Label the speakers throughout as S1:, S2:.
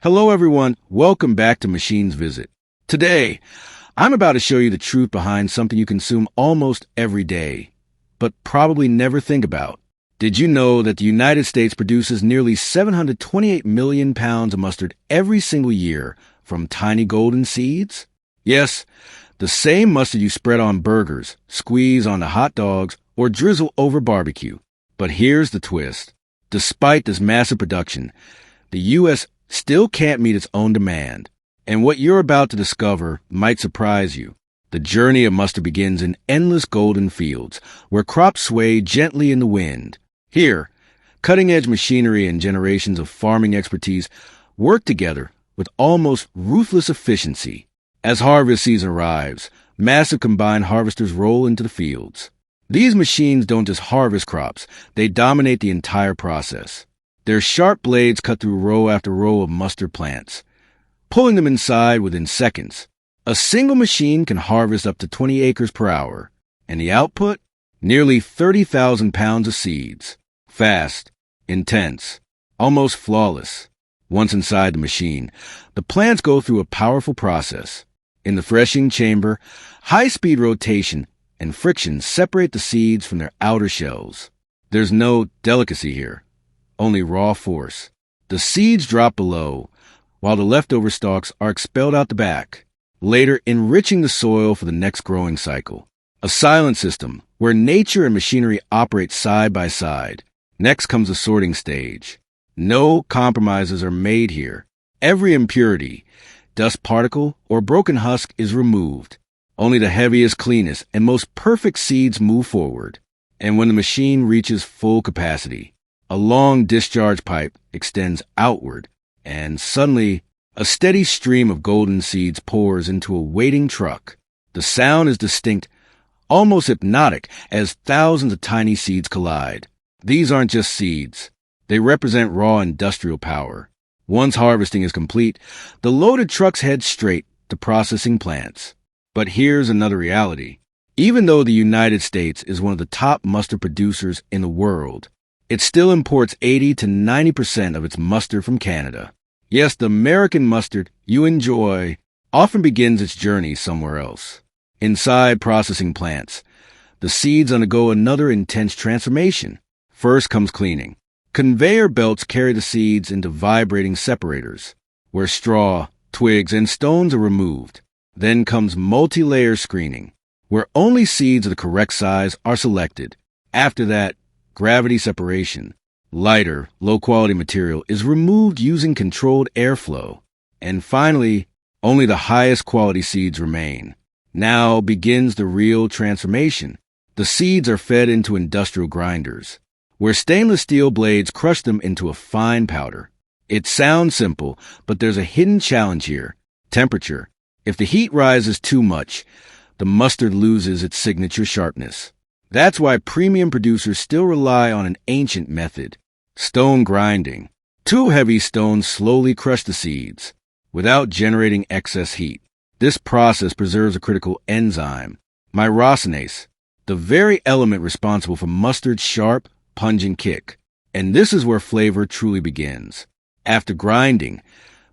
S1: Hello everyone, welcome back to Machines Visit. Today, I'm about to show you the truth behind something you consume almost every day, but probably never think about. Did you know that the United States produces nearly 728 million pounds of mustard every single year from tiny golden seeds? Yes, the same mustard you spread on burgers, squeeze onto hot dogs, or drizzle over barbecue. But here's the twist. Despite this massive production, the U.S. still can't meet its own demand. And what you're about to discover might surprise you. The journey of mustard begins in endless golden fields, where crops sway gently in the wind. Here, cutting-edge machinery and generations of farming expertise work together with almost ruthless efficiency. As harvest season arrives, massive combine harvesters roll into the fields. These machines don't just harvest crops, they dominate the entire process. Their sharp blades cut through row after row of mustard plants, pulling them inside within seconds. A single machine can harvest up to 20 acres per hour, and the output? Nearly 30,000 pounds of seeds. Fast, intense, almost flawless. Once inside the machine, the plants go through a powerful process. In the threshing chamber, high-speed rotation and friction separate the seeds from their outer shells. There's no delicacy here, only raw force. The seeds drop below, while the leftover stalks are expelled out the back, later enriching the soil for the next growing cycle. A silent system where nature and machinery operate side by side. Next comes the sorting stage. No compromises are made here. Every impurity, dust particle, or broken husk is removed. Only the heaviest, cleanest, and most perfect seeds move forward. And when the machine reaches full capacity, a long discharge pipe extends outward, and suddenly, a steady stream of golden seeds pours into a waiting truck. The sound is distinct, almost hypnotic, as thousands of tiny seeds collide. These aren't just seeds. They represent raw industrial power. Once harvesting is complete, the loaded trucks head straight to processing plants. But here's another reality. Even though the United States is one of the top mustard producers in the world, it still imports 80 to 90% of its mustard from Canada. Yes, the American mustard you enjoy often begins its journey somewhere else. Inside processing plants, the seeds undergo another intense transformation. First comes cleaning. Conveyor belts carry the seeds into vibrating separators, where straw, twigs, and stones are removed. Then comes multi-layer screening, where only seeds of the correct size are selected. After that, gravity separation. Lighter, low-quality material is removed using controlled airflow. And finally, only the highest quality seeds remain. Now begins the real transformation. The seeds are fed into industrial grinders, where stainless steel blades crush them into a fine powder. It sounds simple, but there's a hidden challenge here. Temperature. If the heat rises too much, the mustard loses its signature sharpness. That's why premium producers still rely on an ancient method. Stone grinding. Two heavy stones slowly crush the seeds, without generating excess heat. This process preserves a critical enzyme, myrosinase, the very element responsible for mustard's sharp, pungent kick. And this is where flavor truly begins. After grinding,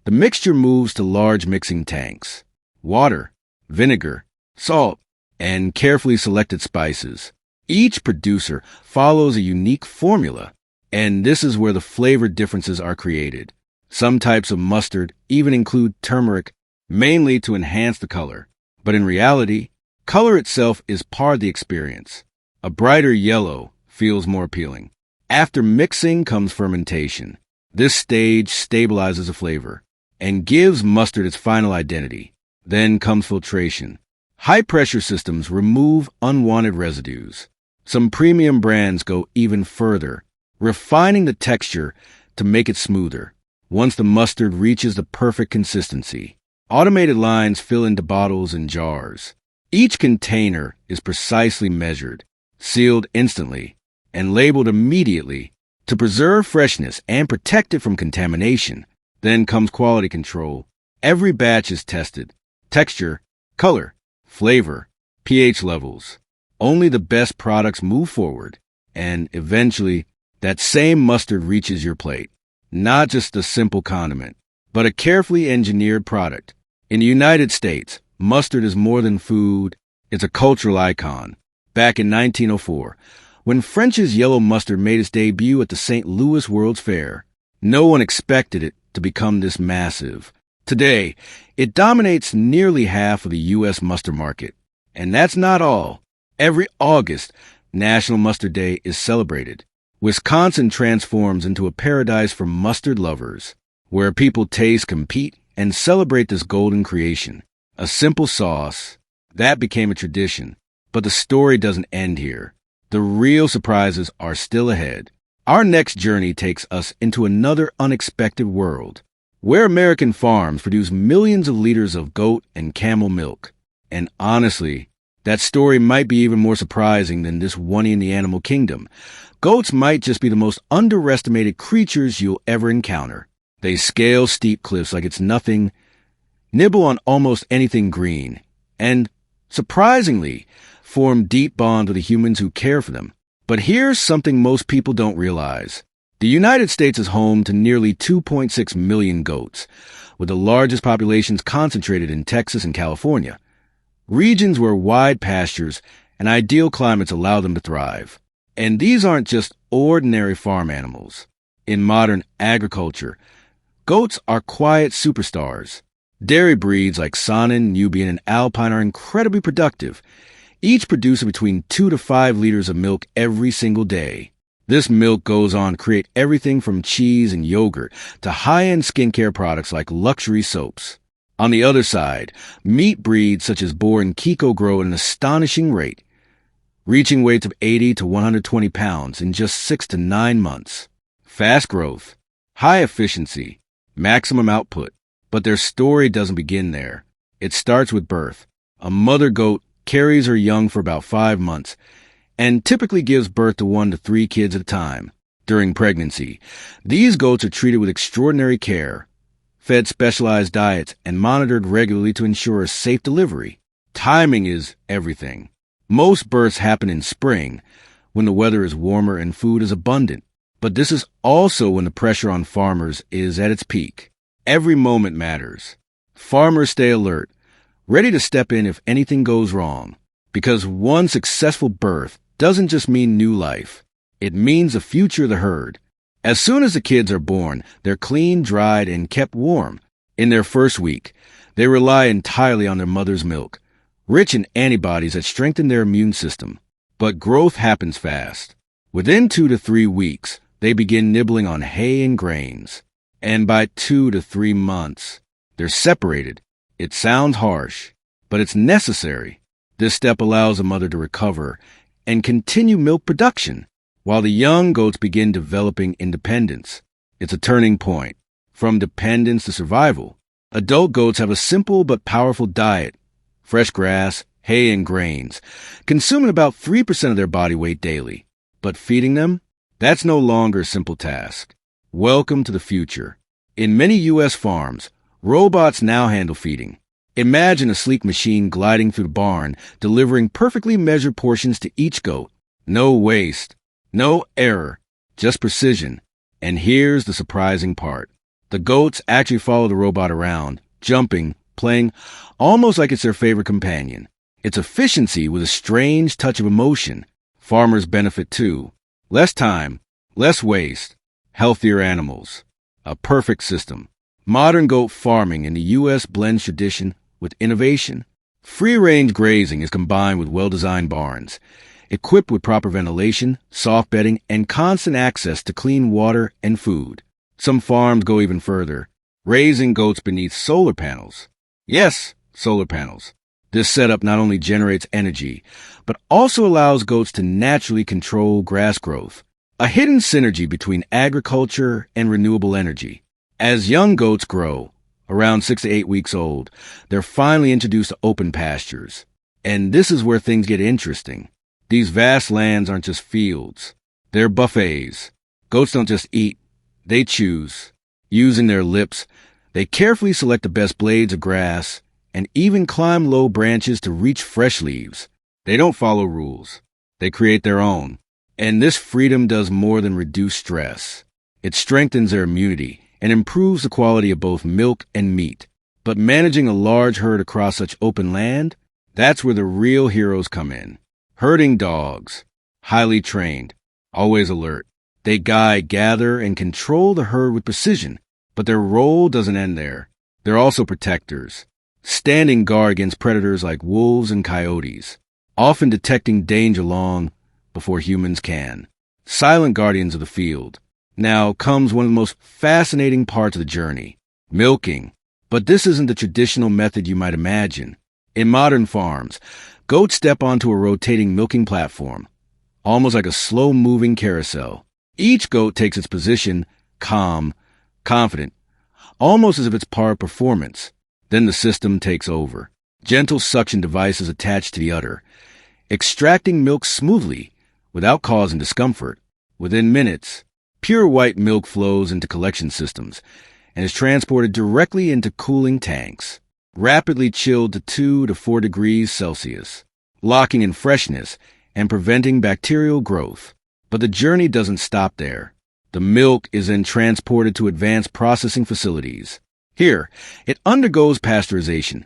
S1: the mixture moves to large mixing tanks. Water, vinegar, salt, and carefully selected spices. Each producer follows a unique formula, and this is where the flavor differences are created. Some types of mustard even include turmeric, mainly to enhance the color. But in reality, color itself is part of the experience. A brighter yellow feels more appealing. After mixing comes fermentation. This stage stabilizes the flavor and gives mustard its final identity. Then comes filtration. High-pressure systems remove unwanted residues. Some premium brands go even further, refining the texture to make it smoother. Once the mustard reaches the perfect consistency, automated lines fill into bottles and jars. Each container is precisely measured, sealed instantly, and labeled immediately to preserve freshness and protect it from contamination. Then comes quality control. Every batch is tested. Texture, color, flavor, pH levels. Only the best products move forward, and eventually, that same mustard reaches your plate. Not just a simple condiment, but a carefully engineered product. In the United States, mustard is more than food, it's a cultural icon. Back in 1904, when French's yellow mustard made its debut at the St. Louis World's Fair, no one expected it to become this massive. Today, it dominates nearly half of the U.S. mustard market. And that's not all. Every August, National Mustard Day is celebrated. Wisconsin transforms into a paradise for mustard lovers, where people taste, compete, and celebrate this golden creation. A simple sauce, that became a tradition. But the story doesn't end here. The real surprises are still ahead. Our next journey takes us into another unexpected world, where American farms produce millions of liters of goat and camel milk. And honestly, that story might be even more surprising than this one in the animal kingdom. Goats might just be the most underestimated creatures you'll ever encounter. They scale steep cliffs like it's nothing, nibble on almost anything green, and, surprisingly, form deep bonds with the humans who care for them. But here's something most people don't realize. The United States is home to nearly 2.6 million goats, with the largest populations concentrated in Texas and California, regions where wide pastures and ideal climates allow them to thrive. And these aren't just ordinary farm animals. In modern agriculture, goats are quiet superstars. Dairy breeds like Saanen, Nubian, and Alpine are incredibly productive, each producing between 2 to 5 liters of milk every single day. This milk goes on to create everything from cheese and yogurt to high-end skincare products like luxury soaps. On the other side, meat breeds such as boar and Kiko grow at an astonishing rate, reaching weights of 80 to 120 pounds in just 6 to 9 months. Fast growth, high efficiency, maximum output. But their story doesn't begin there. It starts with birth. A mother goat carries her young for about 5 months and typically gives birth to 1 to 3 kids at a time. During pregnancy, these goats are treated with extraordinary care, fed specialized diets, and monitored regularly to ensure a safe delivery. Timing is everything. Most births happen in spring, when the weather is warmer and food is abundant. But this is also when the pressure on farmers is at its peak. Every moment matters. Farmers stay alert, ready to step in if anything goes wrong. Because one successful birth doesn't just mean new life. It means the future of the herd. As soon as the kids are born, they're cleaned, dried, and kept warm. In their first week, they rely entirely on their mother's milk, rich in antibodies that strengthen their immune system. But growth happens fast. Within 2 to 3 weeks, they begin nibbling on hay and grains. And by 2 to 3 months, they're separated. It sounds harsh, but it's necessary. This step allows the mother to recover and continue milk production, while the young goats begin developing independence. It's a turning point. From dependence to survival, adult goats have a simple but powerful diet: fresh grass, hay, and grains, consuming about 3% of their body weight daily. But feeding them? That's no longer a simple task. Welcome to the future. In many U.S. farms, robots now handle feeding. Imagine a sleek machine gliding through the barn, delivering perfectly measured portions to each goat. No waste, no error, just precision. And here's the surprising part. The goats actually follow the robot around, jumping, playing, almost like it's their favorite companion. It's efficiency with a strange touch of emotion. Farmers benefit too. Less time, less waste, healthier animals. A perfect system. Modern goat farming in the U.S. blends tradition with innovation. Free-range grazing is combined with well-designed barns, equipped with proper ventilation, soft bedding, and constant access to clean water and food. Some farms go even further, raising goats beneath solar panels. Yes, solar panels. This setup not only generates energy, but also allows goats to naturally control grass growth, a hidden synergy between agriculture and renewable energy. As young goats grow, around 6 to 8 weeks old, they're finally introduced to open pastures. And this is where things get interesting. These vast lands aren't just fields. They're buffets. Goats don't just eat, they choose. Using their lips, they carefully select the best blades of grass and even climb low branches to reach fresh leaves. They don't follow rules. They create their own. And this freedom does more than reduce stress. It strengthens their immunity, and improves the quality of both milk and meat. But managing a large herd across such open land, that's where the real heroes come in. Herding dogs, highly trained, always alert. They guide, gather, and control the herd with precision, but their role doesn't end there. They're also protectors, standing guard against predators like wolves and coyotes, often detecting danger long before humans can. Silent guardians of the field. Now comes one of the most fascinating parts of the journey, milking. But this isn't the traditional method you might imagine. In modern farms, goats step onto a rotating milking platform, almost like a slow-moving carousel. Each goat takes its position, calm, confident, almost as if it's par performance. Then the system takes over. Gentle suction devices attached to the udder, extracting milk smoothly without causing discomfort. Within minutes, pure white milk flows into collection systems and is transported directly into cooling tanks, rapidly chilled to 2 to 4 degrees Celsius, locking in freshness and preventing bacterial growth. But the journey doesn't stop there. The milk is then transported to advanced processing facilities. Here, it undergoes pasteurization,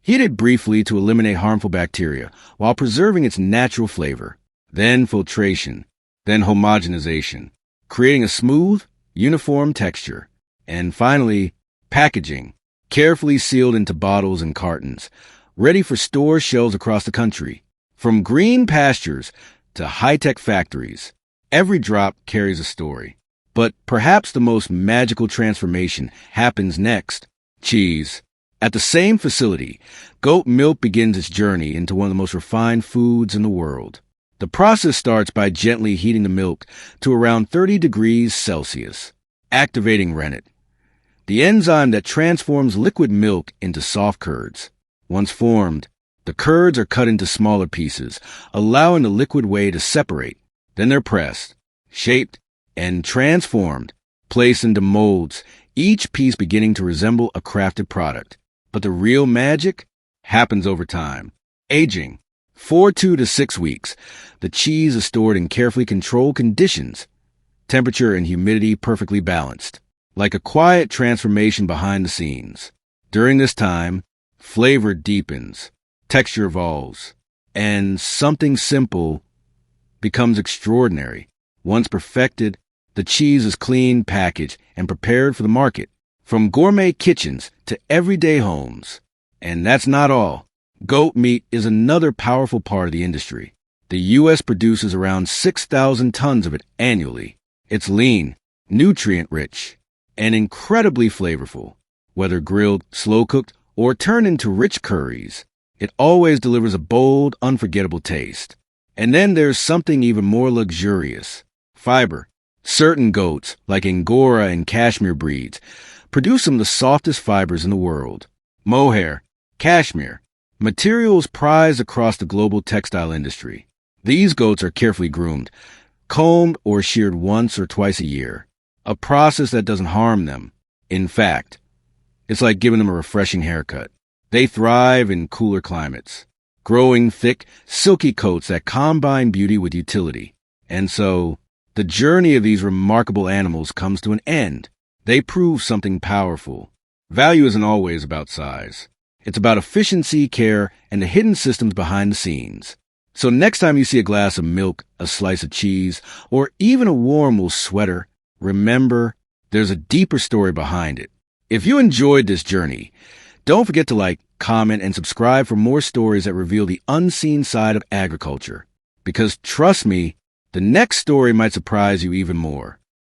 S1: heated briefly to eliminate harmful bacteria while preserving its natural flavor. Then filtration, then homogenization, creating a smooth, uniform texture. And finally, packaging, carefully sealed into bottles and cartons, ready for store shelves across the country. From green pastures to high-tech factories, every drop carries a story. But perhaps the most magical transformation happens next. Cheese. At the same facility, goat milk begins its journey into one of the most refined foods in the world. The process starts by gently heating the milk to around 30 degrees Celsius, activating rennet, the enzyme that transforms liquid milk into soft curds. Once formed, the curds are cut into smaller pieces, allowing the liquid whey to separate. Then they're pressed, shaped, and transformed, placed into molds, each piece beginning to resemble a crafted product. But the real magic happens over time. Aging. For 2 to 6 weeks, the cheese is stored in carefully controlled conditions, temperature and humidity perfectly balanced, like a quiet transformation behind the scenes. During this time, flavor deepens, texture evolves, and something simple becomes extraordinary. Once perfected, the cheese is cleaned, packaged, and prepared for the market, from gourmet kitchens to everyday homes. And that's not all. Goat meat is another powerful part of the industry. The U.S. produces around 6,000 tons of it annually. It's lean, nutrient-rich, and incredibly flavorful. Whether grilled, slow-cooked, or turned into rich curries, it always delivers a bold, unforgettable taste. And then there's something even more luxurious. Fiber. Certain goats, like Angora and Cashmere breeds, produce some of the softest fibers in the world. Mohair, cashmere, materials prized across the global textile industry. These goats are carefully groomed, combed or sheared once or twice a year, a process that doesn't harm them. In fact, it's like giving them a refreshing haircut. They thrive in cooler climates, growing thick, silky coats that combine beauty with utility. And so, the journey of these remarkable animals comes to an end. They prove something powerful. Value isn't always about size. It's about efficiency, care, and the hidden systems behind the scenes. So next time you see a glass of milk, a slice of cheese, or even a warm wool sweater, remember, there's a deeper story behind it. If you enjoyed this journey, don't forget to like, comment, and subscribe for more stories that reveal the unseen side of agriculture. Because trust me, the next story might surprise you even more.